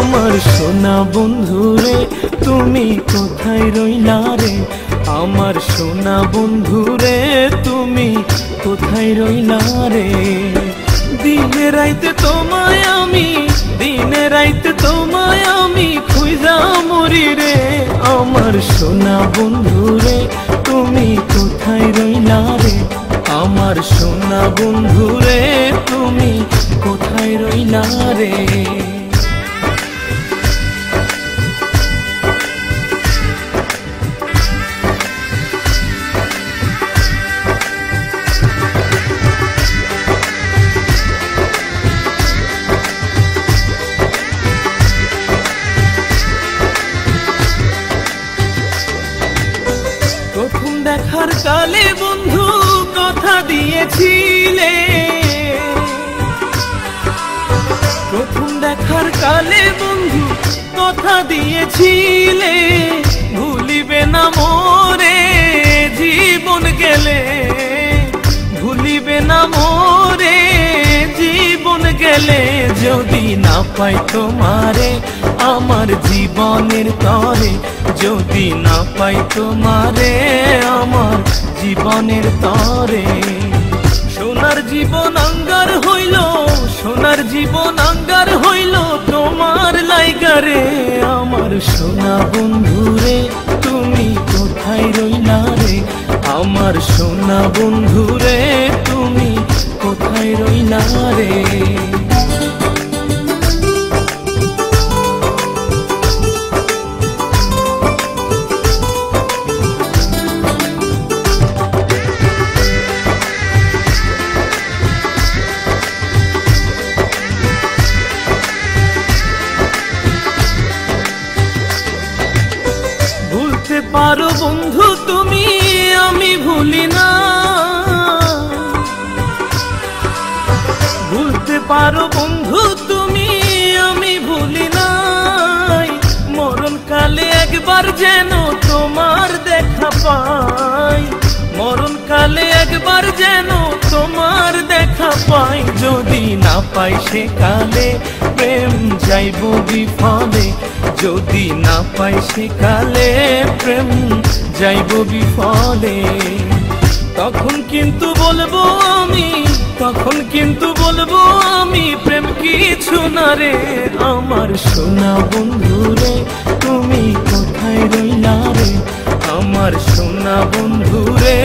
আমার সোনা বন্ধুরে তুমি কোথায় রইলা রে, আমার সোনা বন্ধুরে তুমি কোথায় রইলা রে। দিনে রাইতে তোমায় আমি, দিনে রাইতে তোমায় আমি খুঁজা মরি রে। আমার সোনা বন্ধুরে তুমি কোথায় রইলা রে, আমার সোনা বন্ধুরে তুমি কোথায় রইলা রে। প্রথম দেখার কালে বন্ধু কথা দিয়েছিলে, প্রথম দেখার কালে বন্ধু কথা দিয়েছিলে, ভুলিবে না মোরে জীবন গেলে, ভুলিবে না মোরে জীবন গেলে। যদি না পাই তোমারে আমার জীবনের তরে, যদি না পাই তোমারে আমার জীবনের তরে। সোনার জীবন আঙ্গার হইল, সোনার জীবন আঙ্গার হইল তোমার লাইগারে। আমার সোনা বন্ধুরে তুমি কোথায় রইলা রে, আমার সোনা বন্ধুরে তুমি কোথায় রইলা রে। ভুলতে পারো বন্ধু তুমি, আমি ভুলি না, ভুলতে পারো বন্ধু তুমি, আমি ভুলি নাই। মরণকালে একবার যেন তোমার দেখা পাই, মরণকালে একবার যেন তোমার দেখা পাই। যদি না পাই সেকালে প্রেম যাইব বিফলে, যদি না পাই সেকালে প্রেম যাইব বিফলে। তখন কিন্তু বলবো আমি, তখন কিন্তু বলবো আমি প্রেম কিছু না রে। আমার সোনা বন্ধুরে তুমি কোথায় রইলা রে, আমার সোনা বন্ধুরে